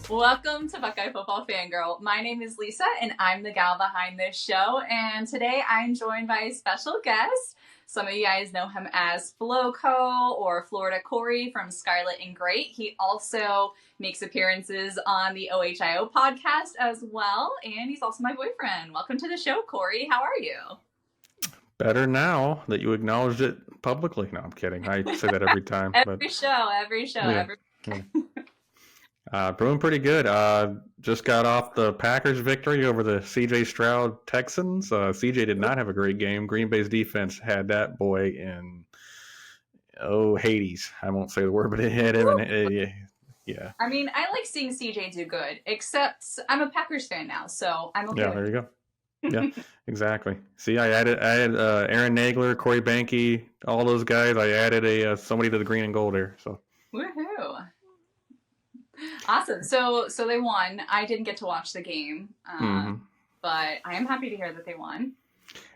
Welcome to Buckeye Football Fangirl. My name is Lisa, and I'm the gal behind this show. And today I'm joined by a special guest. Some of you guys know him as Floco or Florida Corey from Scarlet and Great. He also makes appearances on the OHIO podcast as well, and he's also my boyfriend. Welcome to the show, Corey. How are you? Better now that you acknowledged it publicly. No, I'm kidding. I say that every time. Every show. Doing pretty good. Just got off the Packers victory over the C.J. Stroud Texans. C.J. did not have a great game. Green Bay's defense had that boy in, Hades. I won't say the word, but it had him. Yeah. I mean, I like seeing C.J. do good, except I'm a Packers fan now, so I'm okay. Yeah, there you go. Yeah, exactly. See, I added Aaron Nagler, Corey Banke, all those guys. I added somebody to the green and gold there. So. Woohoo! Awesome. So they won. I didn't get to watch the game, but I am happy to hear that they won.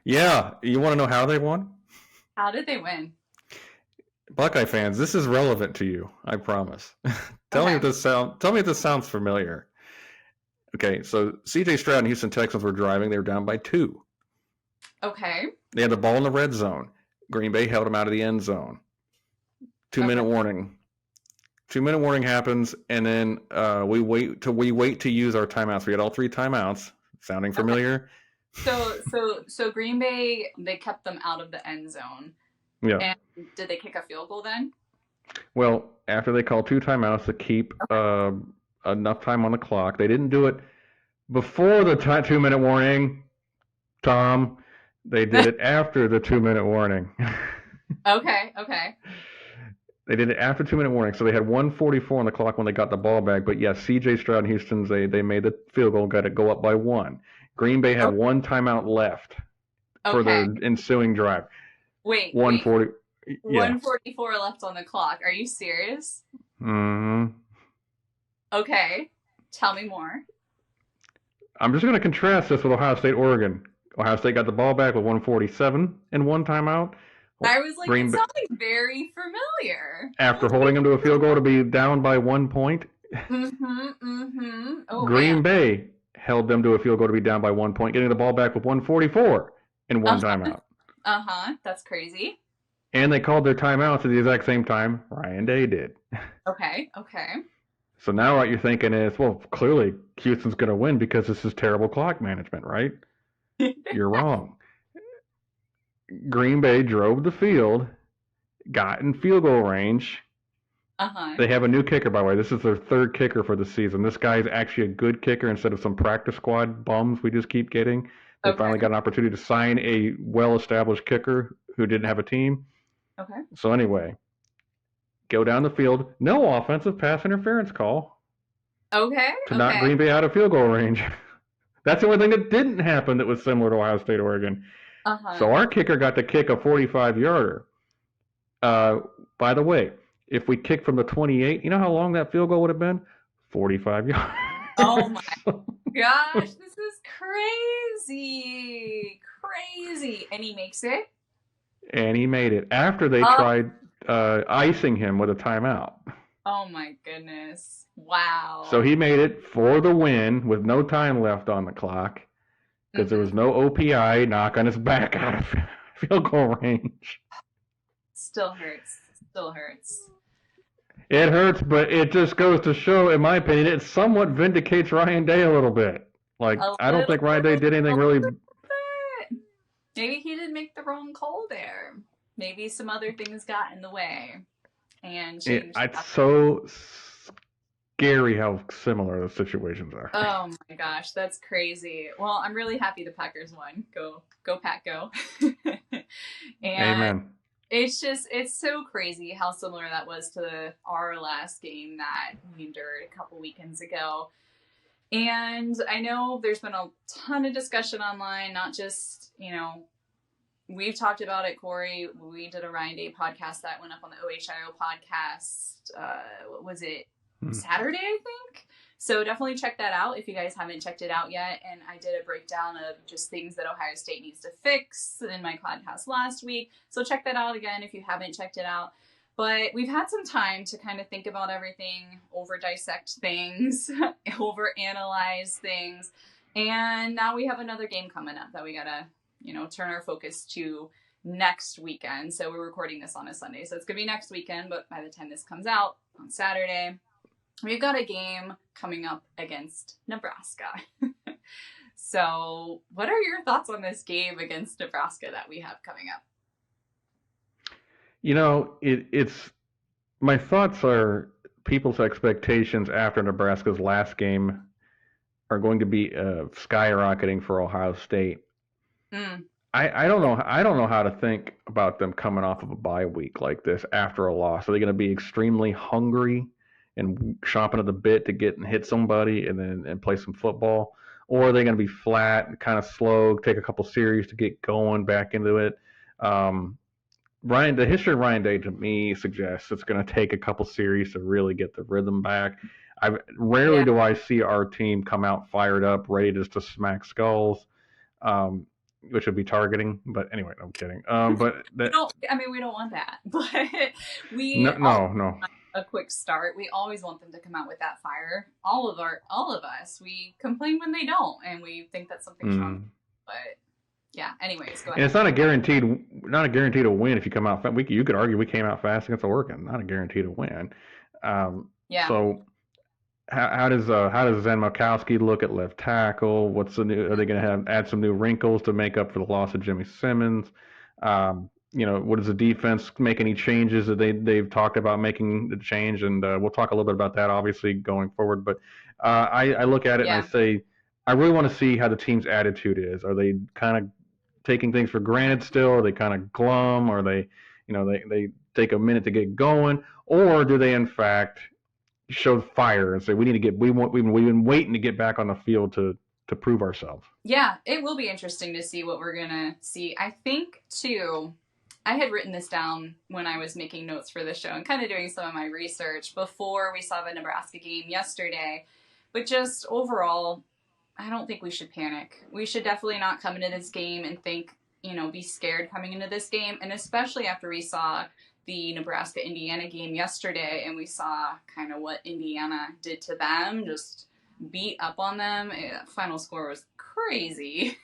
Yeah, you want to know how they won? How did they win? Buckeye fans, this is relevant to you. I promise. Tell me if this sounds familiar. Okay, so C.J. Stroud and Houston Texans were driving. They were down by 2. Okay. They had the ball in the red zone. Green Bay held them out of the end zone. 2-minute warning. 2-minute warning happens, and then we wait to use our timeouts. We had all 3 timeouts. Sounding familiar? Okay. So Green Bay, they kept them out of the end zone. Yeah. And did they kick a field goal then? Well, after they called 2 timeouts to keep enough time on the clock, they didn't do it before the 2-minute warning, Tom. They did it after the 2-minute warning. Okay. They did it after 2-minute warning, so they had 1:44 on the clock when they got the ball back. But yes, C.J. Stroud and Houston, they made the field goal, got to go up by 1. Green Bay had 1 timeout left for the ensuing drive. Wait. 1:40. 1:44 left on the clock. Are you serious? Mm-hmm. Okay. Tell me more. I'm just going to contrast this with Ohio State, Oregon. Ohio State got the ball back with 1:47 and 1 timeout. I was like, it sounds very familiar. After holding them to a field goal to be down by 1 point. Oh, Green Bay held them to a field goal to be down by 1 point, getting the ball back with 1:44 and 1 timeout. That's crazy. And they called their timeouts at the exact same time Ryan Day did. Okay. So now what you're thinking is, well, clearly Houston's going to win because this is terrible clock management, right? You're wrong. Green Bay drove the field, got in field goal range. They have a new kicker, by the way. This is their 3rd kicker for the season. This guy is actually a good kicker instead of some practice squad bums we just keep getting. They finally got an opportunity to sign a well-established kicker who didn't have a team. Okay. So anyway, go down the field. No offensive pass interference call. Okay. To knock Green Bay out of field goal range. That's the only thing that didn't happen that was similar to Ohio State, Oregon. So our kicker got to kick a 45-yarder. By the way, if we kicked from the 28, you know how long that field goal would have been? 45 yards. Oh my gosh, this is crazy. And he makes it? And he made it after they tried icing him with a timeout. Oh my goodness. Wow. So he made it for the win with no time left on the clock. Because there was no OPI knock on his back out of field goal range. Still hurts. It hurts, but it just goes to show, in my opinion, it somewhat vindicates Ryan Day a little bit. I don't think Ryan Day did anything really. Maybe he didn't make the wrong call there. Maybe some other things got in the way. And it's so scary how similar the situations are. Oh my gosh, that's crazy. Well, I'm really happy the Packers won. Go Pack, go. Amen. It's so crazy how similar that was to our last game that we endured a couple weekends ago. And I know there's been a ton of discussion online, not just, we've talked about it, Corey. We did a Ryan Day podcast that went up on the OHIO podcast. What was it? Saturday, I think. So definitely check that out if you guys haven't checked it out yet. And I did a breakdown of just things that Ohio State needs to fix in my podcast last week. So check that out again if you haven't checked it out. But we've had some time to kind of think about everything, over dissect things, over analyze things. And now we have another game coming up that we gotta, turn our focus to next weekend. So we're recording this on a Sunday. So it's gonna be next weekend, but by the time this comes out on Saturday, we've got a game coming up against Nebraska. So what are your thoughts on this game against Nebraska that we have coming up? It's my thoughts are people's expectations after Nebraska's last game are going to be skyrocketing for Ohio State. Mm. I don't know. I don't know how to think about them coming off of a bye week like this after a loss. Are they going to be extremely hungry and chomping at the bit to get and hit somebody and play some football, or are they going to be flat and kind of slow, take a couple series to get going back into it? The history of Ryan Day to me suggests it's going to take a couple series to really get the rhythm back. Rarely do I see our team come out fired up, ready just to smack skulls. Which would be targeting, but anyway, I'm kidding. But we don't want that. But no. A quick start. We always want them to come out with that fire. All of us, we complain when they don't, and we think that's something wrong. But yeah. Anyways, go ahead. And it's not a guarantee to win if you come out fast. You could argue we came out fast against Oregon. Not a guarantee to win. So. How does Zen Makowski look at left tackle? What's the new? Are they going to add some new wrinkles to make up for the loss of Jimmy Simmons? What does the defense make any changes that they've talked about making the change? And we'll talk a little bit about that, obviously, going forward. But I look at it and I say, I really want to see how the team's attitude is. Are they kind of taking things for granted still? Are they kind of glum? Are they, they take a minute to get going, or do they in fact showed fire and say we've been waiting to get back on the field to prove ourselves? Yeah, it will be interesting to see what we're gonna see. I think too, I had written this down when I was making notes for the show and kind of doing some of my research before we saw the Nebraska game yesterday. But just overall, I don't think we should panic. We should definitely not come into this game and think, be scared coming into this game, and especially after we saw the Nebraska-Indiana game yesterday, and we saw kind of what Indiana did to them, just beat up on them. Final score was crazy.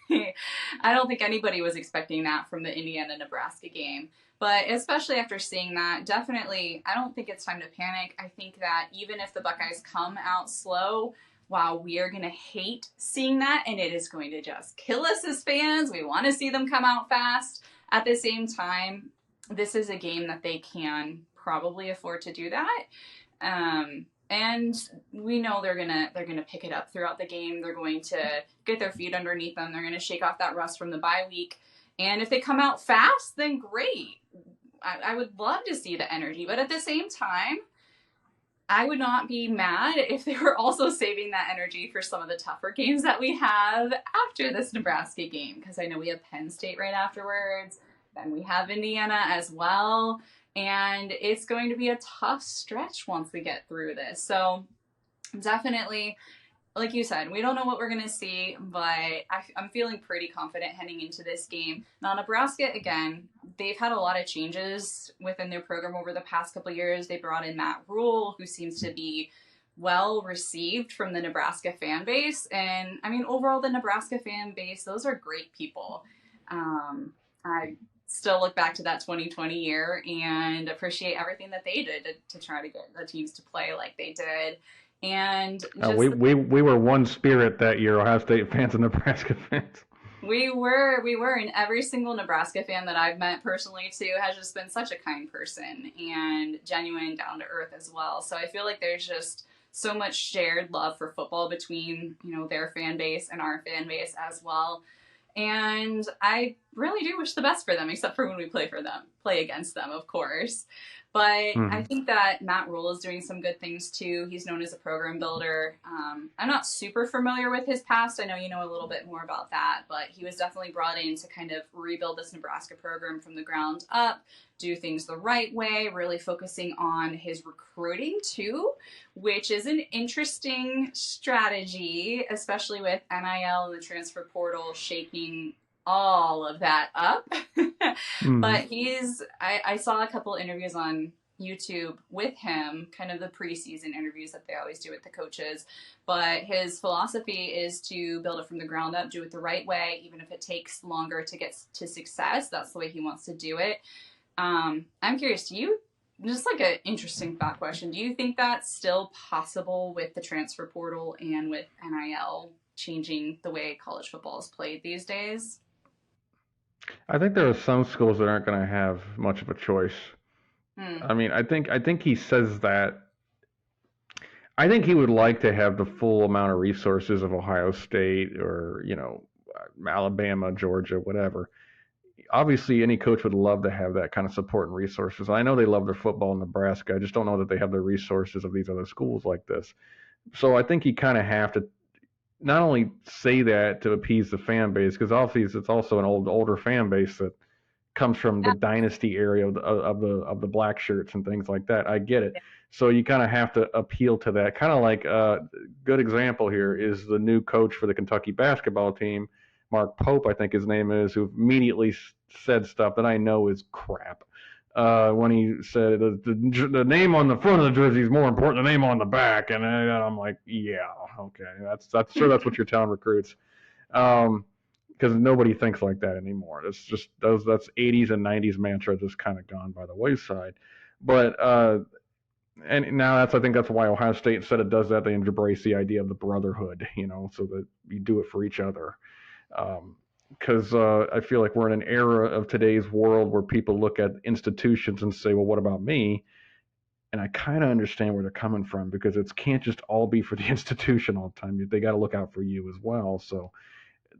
I don't think anybody was expecting that from the Indiana-Nebraska game. But especially after seeing that, definitely, I don't think it's time to panic. I think that even if the Buckeyes come out slow, wow, we are going to hate seeing that, and it is going to just kill us as fans. We want to see them come out fast. At the same time, this is a game that they can probably afford to do that. And we know they're gonna pick it up throughout the game. They're going to get their feet underneath them. They're gonna shake off that rust from the bye week. And if they come out fast, then great. I would love to see the energy. But at the same time, I would not be mad if they were also saving that energy for some of the tougher games that we have after this Nebraska game. Because I know we have Penn State right afterwards. Then we have Indiana as well. And it's going to be a tough stretch once we get through this. So definitely, like you said, we don't know what we're going to see, but I'm feeling pretty confident heading into this game. Now, Nebraska, again, they've had a lot of changes within their program over the past couple of years. They brought in Matt Rhule, who seems to be well received from the Nebraska fan base. And I mean, overall, the Nebraska fan base, those are great people. I still look back to that 2020 year and appreciate everything that they did to try to get the teams to play like they did. And just we were one spirit that year, Ohio State fans and Nebraska fans. We were, and every single Nebraska fan that I've met personally too has just been such a kind person and genuine, down to earth as well. So I feel like there's just so much shared love for football between, their fan base and our fan base as well. And I really do wish the best for them, except for when we play against them, of course. But I think that Matt Rhule is doing some good things too. He's known as a program builder. I'm not super familiar with his past. I know you know a little bit more about that, but he was definitely brought in to kind of rebuild this Nebraska program from the ground up, do things the right way, really focusing on his recruiting too, which is an interesting strategy, especially with NIL and the transfer portal shaking all of that up. But I saw a couple interviews on YouTube with him, kind of the preseason interviews that they always do with the coaches. But his philosophy is to build it from the ground up, do it the right way, even if it takes longer to get to success. That's the way he wants to do it. I'm curious, do you, just like an interesting thought question, do you think that's still possible with the transfer portal and with NIL changing the way college football is played these days? I think there are some schools that aren't going to have much of a choice. I mean, I think he says that. I think he would like to have the full amount of resources of Ohio State or, Alabama, Georgia, whatever. Obviously, any coach would love to have that kind of support and resources. I know they love their football in Nebraska. I just don't know that they have the resources of these other schools like this. So I think you kind of have to not only say that to appease the fan base, because obviously it's also an older fan base that comes from the dynasty area of the black shirts and things like that. I get it. So you kind of have to appeal to that. Kind of like a good example here is the new coach for the Kentucky basketball team, Mark Pope, I think his name is, who immediately said stuff that I know is crap. When he said the name on the front of the jersey is more important than the name on the back, and I'm like, yeah, okay, that's sure that's what you're telling recruits. Because nobody thinks like that anymore. It's just that's 80s and 90s mantra just kind of gone by the wayside. But and now I think that's why Ohio State, instead of does that, they embrace the idea of the brotherhood, so that you do it for each other. Because I feel like we're in an era of today's world where people look at institutions and say, well, what about me? And I kind of understand where they're coming from, because it can't just all be for the institution all the time. They got to look out for you as well. So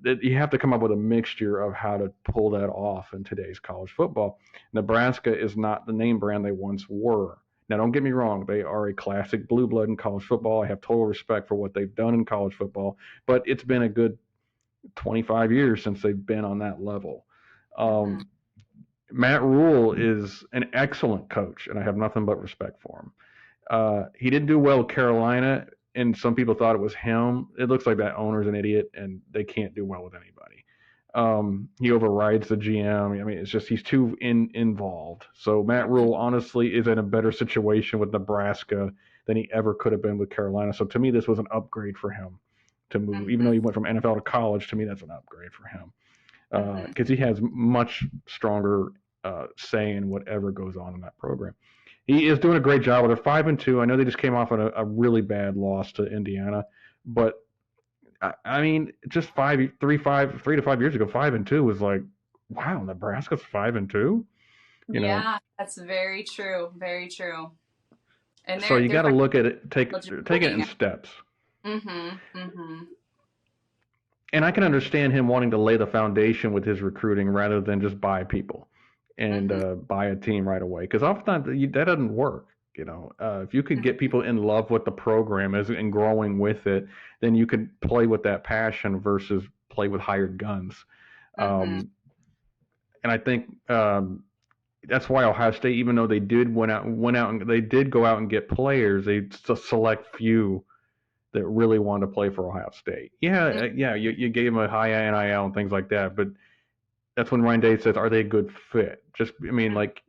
you have to come up with a mixture of how to pull that off in today's college football. Nebraska is not the name brand they once were. Now, don't get me wrong. They are a classic blue blood in college football. I have total respect for what they've done in college football, but it's been a good 25 years since they've been on that level. Matt Rhule is an excellent coach, and I have nothing but respect for him. He didn't do well with Carolina, and some people thought it was him. It looks like that owner's an idiot, and they can't do well with anybody. He overrides the GM. I mean, it's just he's too involved. So Matt Rhule, honestly, is in a better situation with Nebraska than he ever could have been with Carolina. So to me, this was an upgrade for him to move. Even though he went from NFL to college, to me, that's an upgrade for him. Because he has much stronger say in whatever goes on in that program. He is doing a great job. They're 5-2. I know they just came off on a really bad loss to Indiana, but I mean, just 3 to 5 years ago, 5-2 was like, wow, Nebraska's 5-2. Yeah, that's very true. Very true. And so you got to look at it, take it in steps. And I can understand him wanting to lay the foundation with his recruiting rather than just buy people and buy a team right away. Because oftentimes that doesn't work. If you could get people in love with the program and growing with it, then you could play with that passion versus play with hired guns. And I think that's why Ohio State, even though they did went out and they did go out and get players, they just select few that really wanted to play for Ohio State. You gave them a high NIL and things like that, but that's when Ryan Day says, are they a good fit? Like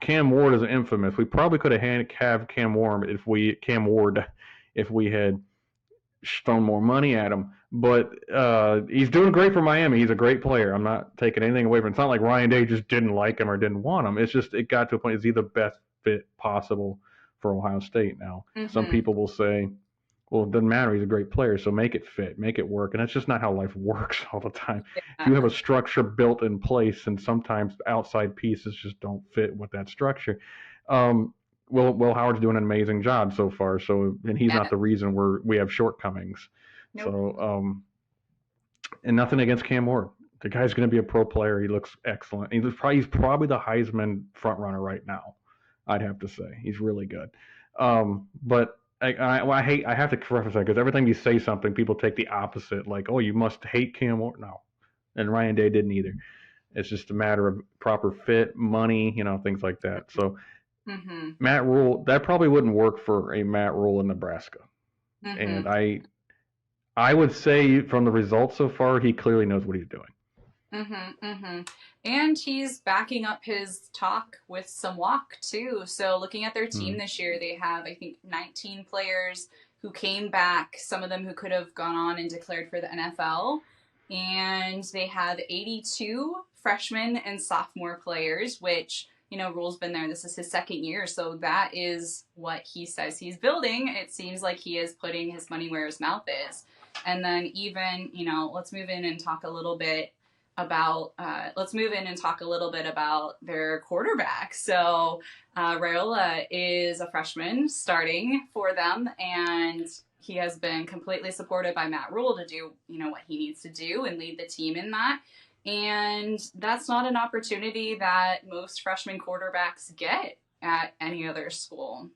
Cam Ward is infamous. We probably could have had Cam Ward if we had thrown more money at him. But he's doing great for Miami. He's a great player. I'm not taking anything away from him. It's not like Ryan Day just didn't like him or didn't want him. It's just it got to a point. Is he the best fit possible for Ohio State now? Some people will say, well, it doesn't matter. He's a great player, so make it fit, make it work. And that's just not how life works all the time. If you have a structure built in place, and sometimes outside pieces just don't fit with that structure. Will Howard's doing an amazing job so far. And he's not the reason we have shortcomings. Nope. So, and nothing against Cam Ward. The guy's going to be a pro player. He looks excellent. He's probably the Heisman front runner right now. I'd have to say he's really good. But I have to preface that, because every time you say something, people take the opposite. Like, oh, you must hate Cam Ward. No, and Ryan Day didn't either. It's just a matter of proper fit, money, things like that. So Matt Rhule, that probably wouldn't work for a Matt Rhule in Nebraska. And I would say from the results so far, he clearly knows what he's doing. And he's backing up his talk with some walk too. So looking at their team Mm. this year, they have, I think, 19 players who came back, some of them who could have gone on and declared for the NFL. And they have 82 freshmen and sophomore players, which, Rhule's been there. This is his second year. So that is what he says he's building. It seems like he is putting his money where his mouth is. And then even, let's move in and talk a little bit about their quarterback. So Raiola is a freshman starting for them, and he has been completely supported by Matt Rhule to do what he needs to do and lead the team in that. And that's not an opportunity that most freshman quarterbacks get at any other school.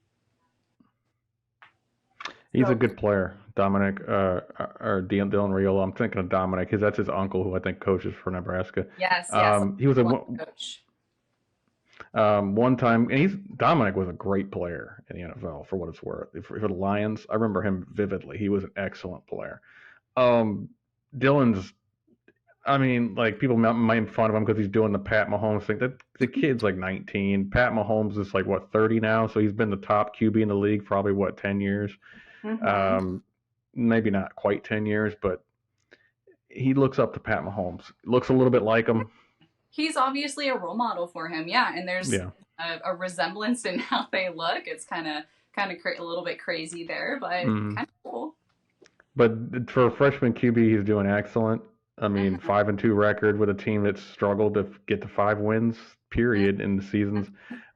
He's a good player, Dominic, or Dylan Raiola. I'm thinking of Dominic because that's his uncle, who I think coaches for Nebraska. Yes. He was a coach. One time, and Dominic was a great player in the NFL for what it's worth. For the Lions, I remember him vividly. He was an excellent player. Dylan's, people might make fun of him because he's doing the Pat Mahomes thing. The kid's like 19. Pat Mahomes is like 30 now, so he's been the top QB in the league probably 10 years. Maybe not quite 10 years, but he looks up to Pat Mahomes. Looks a little bit like him. He's obviously a role model for him, and there's a resemblance in how they look. It's kind of a little bit crazy there, but kind of cool. But for a freshman QB, he's doing excellent. 5-2 record with a team that's struggled to get to 5 wins, period, in the seasons.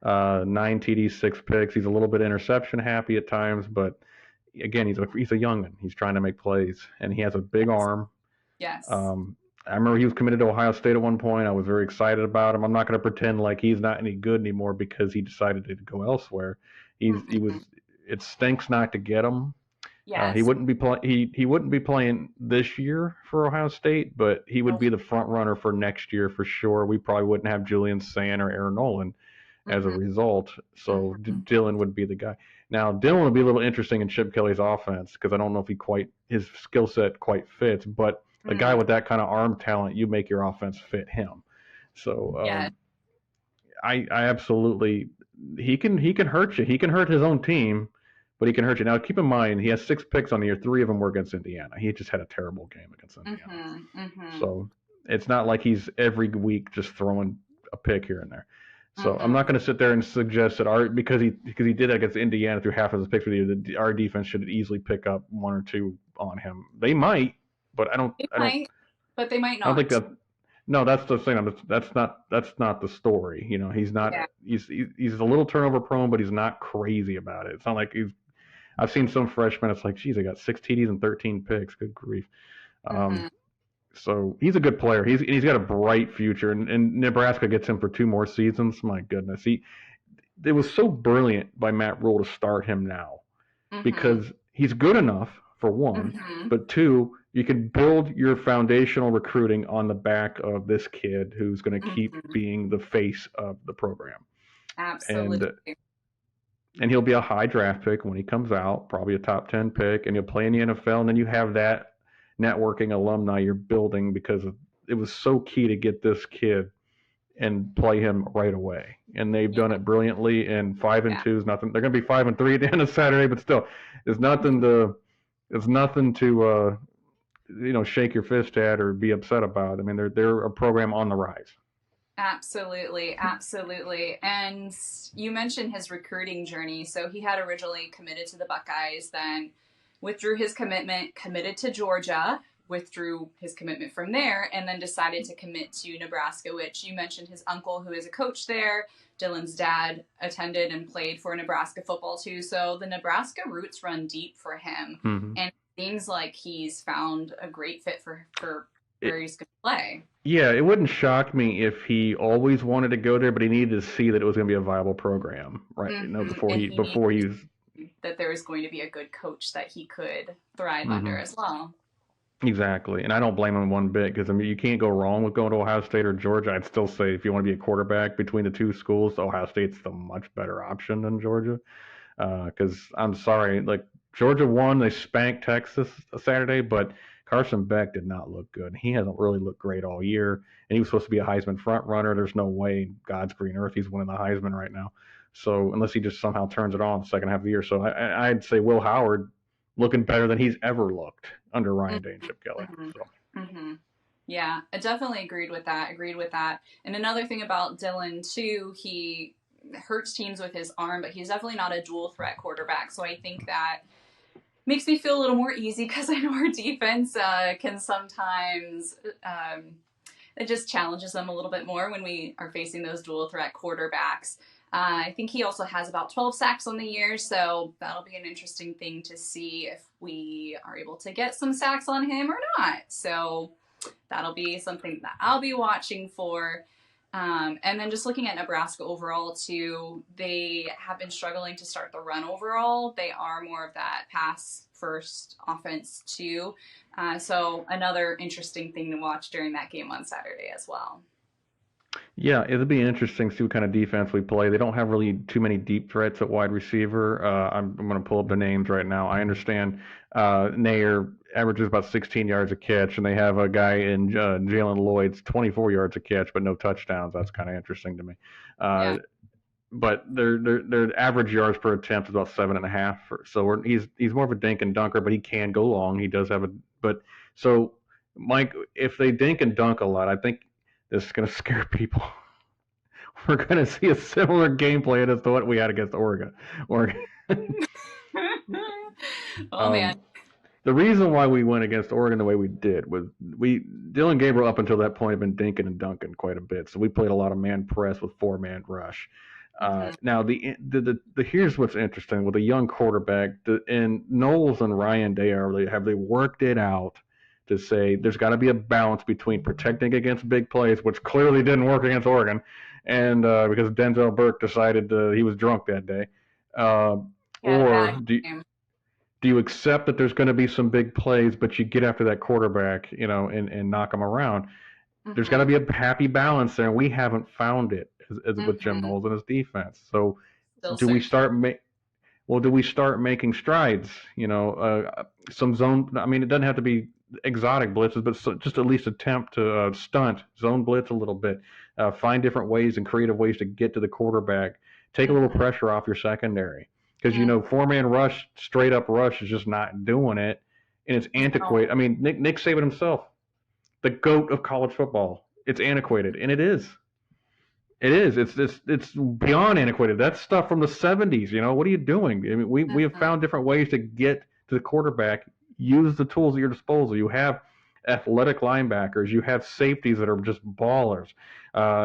9 TDs, 6 picks. He's a little bit interception happy at times, but again, he's a youngin'. He's trying to make plays, and he has a big arm. Yes. I remember he was committed to Ohio State at one point. I was very excited about him. I'm not going to pretend like he's not any good anymore because he decided to go elsewhere. He was. It stinks not to get him. Yes. He wouldn't be playing this year for Ohio State, but he would be the front runner for next year for sure. We probably wouldn't have Julian Sand or Aaron Nolan as a result. So Dylan would be the guy. Now Dylan would be a little interesting in Chip Kelly's offense because I don't know if his skill set quite fits, but a guy with that kind of arm talent, you make your offense fit him. So I absolutely, he can hurt you. He can hurt his own team, but he can hurt you. Now keep in mind he has 6 picks on the year. 3 of them were against Indiana. He just had a terrible game against Indiana. So it's not like he's every week just throwing a pick here and there. So I'm not going to sit there and suggest that because he did that against Indiana through half of his picks with you, that our defense should easily pick up 1 or 2 on him. They might, but but they might not. I don't think that. No, that's the thing. That's not the story. He's not. Yeah. He's a little turnover prone, but he's not crazy about it. It's not like he's. I've seen some freshmen. It's like, geez, I got 6 TDs and 13 picks. Good grief. So he's a good player. He's got a bright future, and Nebraska gets him for 2 more seasons. My goodness, it was so brilliant by Matt Rhule to start him now because he's good enough for 1, but 2, you can build your foundational recruiting on the back of this kid who's going to keep being the face of the program. Absolutely. And he'll be a high draft pick when he comes out, probably a top 10 pick, and he'll play in the NFL, and then you have that networking alumni you're building because it was so key to get this kid and play him right away. And they've done it brilliantly, and 5-2 is nothing. They're going to be 5-3 at the end of Saturday, but still, it's nothing to shake your fist at or be upset about. They're a program on the rise. Absolutely. And you mentioned his recruiting journey. So he had originally committed to the Buckeyes, then withdrew his commitment, committed to Georgia, withdrew his commitment from there, and then decided to commit to Nebraska, which you mentioned his uncle, who is a coach there. Dylan's dad attended and played for Nebraska football too. So the Nebraska roots run deep for him. And it seems like he's found a great fit for where he's going to play. Yeah, it wouldn't shock me if he always wanted to go there, but he needed to see that it was going to be a viable program, right? Before he's that there was going to be a good coach that he could thrive under as well. Exactly, and I don't blame him one bit because you can't go wrong with going to Ohio State or Georgia. I'd still say if you want to be a quarterback between the 2 schools, Ohio State's the much better option than Georgia. Because I'm sorry, like Georgia won, they spanked Texas Saturday, but Carson Beck did not look good. He hasn't really looked great all year, and he was supposed to be a Heisman front runner. There's no way God's green earth he's winning the Heisman right now. So unless he just somehow turns it on the second half of the year. So I'd say Will Howard looking better than he's ever looked under Ryan Day and Chip Kelly. Mm-hmm. So. Mm-hmm. Yeah, I definitely agreed with that. And another thing about Dylan, too, he hurts teams with his arm, but he's definitely not a dual threat quarterback. So I think that makes me feel a little more easy because I know our defense can sometimes, it just challenges them a little bit more when we are facing those dual threat quarterbacks. I think he also has about 12 sacks on the year, so that'll be an interesting thing to see if we are able to get some sacks on him or not. So that'll be something that I'll be watching for. And then just looking at Nebraska overall, too, they have been struggling to start the run overall. They are more of that pass-first offense, too. So another interesting thing to watch during that game on Saturday as well. Yeah, it'll be interesting to see what kind of defense we play. They don't have really too many deep threats at wide receiver. I'm going to pull up the names right now. I understand Nair averages about 16 yards a catch, and they have a guy in Jalen Lloyd's 24 yards a catch, but no touchdowns. That's kind of interesting to me. Yeah. But their average yards per attempt is about 7.5. So he's more of a dink and dunker, but he can go long. He does have so Mike, if they dink and dunk a lot, I think this is going to scare people. We're going to see a similar game plan as to what we had against Oregon. Oh, man. The reason why we went against Oregon the way we did was Dillon Gabriel up until that point had been dinking and dunking quite a bit. So we played a lot of man press with 4-man rush. Now here's what's interesting with a young quarterback, and Knowles and Ryan Day have they worked it out to say there's got to be a balance between protecting against big plays, which clearly didn't work against Oregon, and because Denzel Burke decided he was drunk that day, or do you accept that there's going to be some big plays, but you get after that quarterback, and knock him around? Mm-hmm. There's got to be a happy balance there, and we haven't found it with Jim Knowles and his defense. So do we start making strides? Some zone. I mean, it doesn't have to be exotic blitzes, but just at least attempt to stunt zone blitz a little bit, find different ways and creative ways to get to the quarterback, take a little pressure off your secondary, because 4-man rush, straight up rush is just not doing it, and it's antiquated. I mean, Nick Saban himself, the GOAT of college football, it's antiquated, and it is. It is. It's beyond antiquated. That's stuff from the 70s. What are you doing? I mean, we have found different ways to get to the quarterback. Use the tools at your disposal. You have athletic linebackers. You have safeties that are just ballers.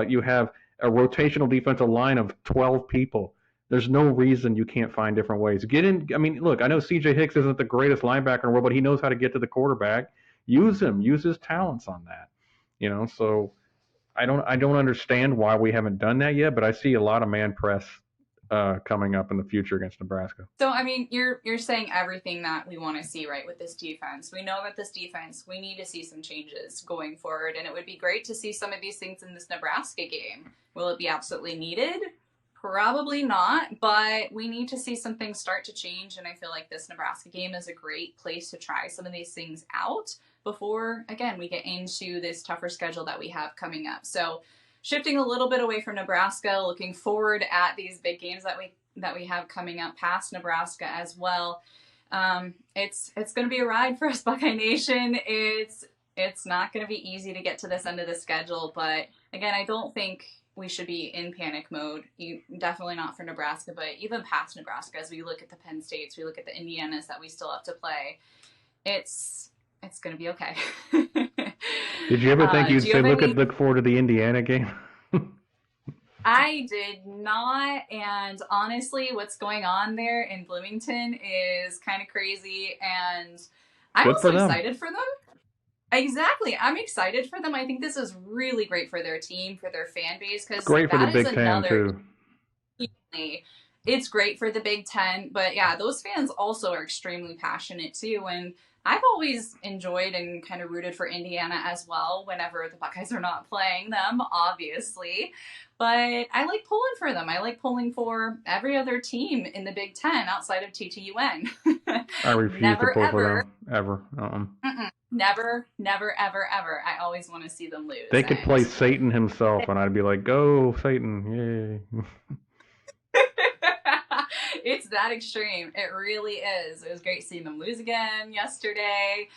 You have a rotational defensive line of 12 people. There's no reason you can't find different ways. Get in. I mean, look, I know C.J. Hicks isn't the greatest linebacker in the world, but he knows how to get to the quarterback. Use him. Use his talents on that. So I don't understand why we haven't done that yet, but I see a lot of man press coming up in the future against Nebraska. So, I mean, you're saying everything that we want to see, right, with this defense. We know that this defense, we need to see some changes going forward, and it would be great to see some of these things in this Nebraska game. Will it be absolutely needed? Probably not, but we need to see some things start to change, and I feel like this Nebraska game is a great place to try some of these things out before, again, we get into this tougher schedule that we have coming up. So shifting a little bit away from Nebraska, looking forward at these big games that we have coming up past Nebraska as well. It's going to be a ride for us, Buckeye Nation. It's not going to be easy to get to this end of the schedule, but again, I don't think we should be in panic mode. Definitely not for Nebraska, but even past Nebraska, as we look at the Penn States, we look at the Indianas that we still have to play. It's going to be okay. Did you ever think you'd say, look forward to the Indiana game? I did not, and honestly, what's going on there in Bloomington is kind of crazy, and I'm also excited for them. Exactly. I'm excited for them. I think this is really great for their team, for their fan base, because great for the Big Ten, too. it's great for the Big Ten, but yeah, those fans also are extremely passionate too. And I've always enjoyed and kind of rooted for Indiana as well whenever the Buckeyes are not playing them, obviously. But I like pulling for them. I like pulling for every other team in the Big Ten outside of TTUN. I refuse Never, to pull for ever. them, ever. Never, never, ever, ever. I always want to see them lose. They could play Satan himself, and I'd be like, go, Satan, yay. It's that extreme. It really is. It was great seeing them lose again yesterday.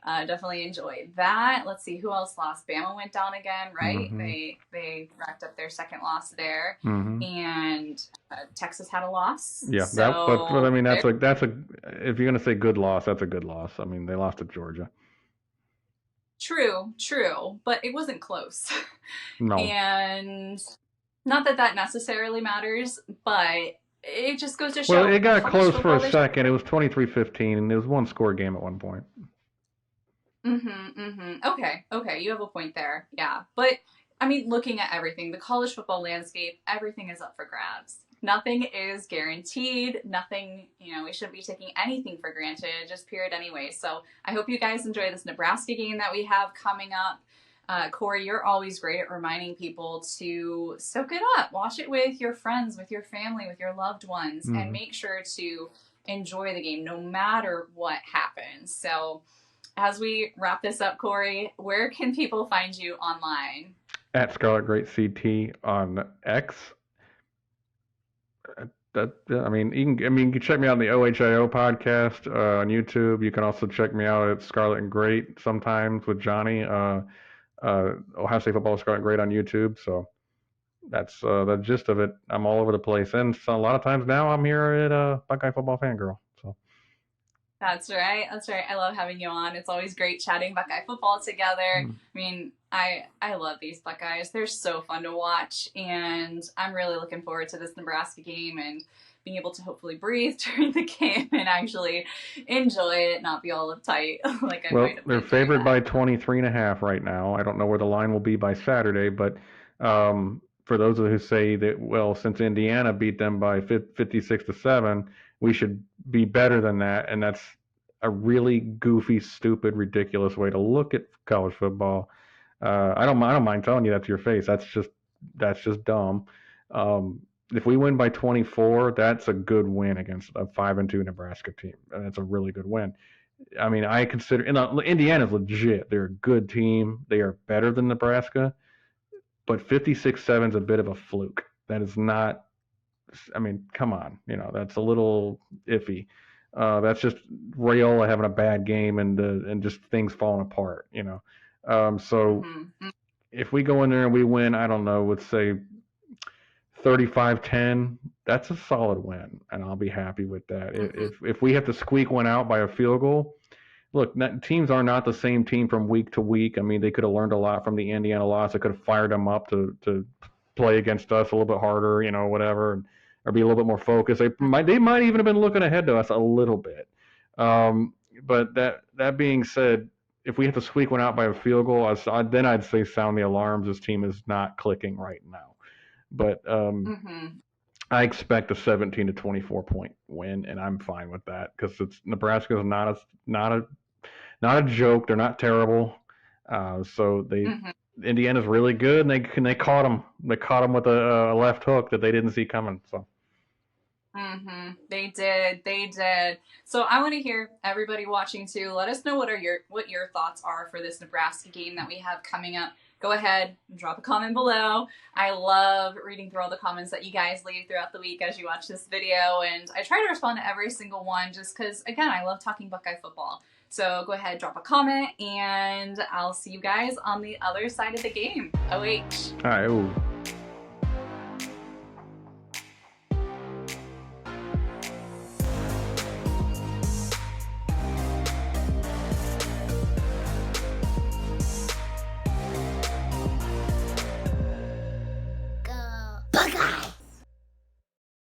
Definitely enjoyed that. Let's see who else lost. Bama went down again, right? Mm-hmm. They racked up their second loss there, and Texas had a loss. Yeah, so but I mean that's a if you're gonna say good loss, that's a good loss. I mean they lost to Georgia. True, but it wasn't close. No, and not that necessarily matters, but it just goes to show. Well, it got close for a second. It was 23-15, and it was one score game at one point. Okay. You have a point there. Yeah. But, I mean, looking at everything, the college football landscape, everything is up for grabs. Nothing is guaranteed. Nothing, we shouldn't be taking anything for granted, just period anyway. So I hope you guys enjoy this Nebraska game that we have coming up. Corey, you're always great at reminding people to soak it up. Watch it with your friends, with your family, with your loved ones, and make sure to enjoy the game no matter what happens. So as we wrap this up, Corey, where can people find you online? At Scarlet Great CT on X. You can check me out on the OHIO podcast on YouTube. You can also check me out at Scarlet and Great sometimes with Johnny. Ohio State Football Scarlet and Great on YouTube. So that's the gist of it. I'm all over the place, and so a lot of times now I'm here at Buckeye Football Fangirl. So. That's right. I love having you on. It's always great chatting Buckeye football together. I mean, I love these Buckeyes. They're so fun to watch, and I'm really looking forward to this Nebraska game and being able to hopefully breathe during the game and actually enjoy it, not be all uptight like I might have been. They're favored by 23.5 right now. I don't know where the line will be by Saturday, but for those who say that, well, since Indiana beat them by 56-7, we should be better than that, and that's a really goofy, stupid, ridiculous way to look at college football. I don't mind telling you that to your face. That's just dumb. If we win by 24, that's a good win against a 5-2 Nebraska team, and that's a really good win. I mean, I consider Indiana's legit. They're a good team. They are better than Nebraska, but 56-7 is a bit of a fluke. That is not. I mean, come on, that's a little iffy. That's just Raiola having a bad game and just things falling apart, So if we go in there and we win, I don't know, let's say 35-10, that's a solid win, and I'll be happy with that. If we have to squeak one out by a field goal, look, teams are not the same team from week to week. I mean, they could have learned a lot from the Indiana loss. They could have fired them up to play against us a little bit harder, whatever, or be a little bit more focused. They might even have been looking ahead to us a little bit. But that being said, if we have to squeak one out by a field goal, then I'd say sound the alarms. This team is not clicking right now. But I expect a 17-24 point win, and I'm fine with that because Nebraska is not a joke. They're not terrible. So Indiana's really good, and they caught them. They caught them with a left hook that they didn't see coming. So. They did. So I want to hear everybody watching too. Let us know what your thoughts are for this Nebraska game that we have coming up. Go ahead and drop a comment below. I love reading through all the comments that you guys leave throughout the week as you watch this video, and I try to respond to every single one just because, again, I love talking Buckeye football. So go ahead, drop a comment, and I'll see you guys on the other side of the game. OH. All right. Ooh.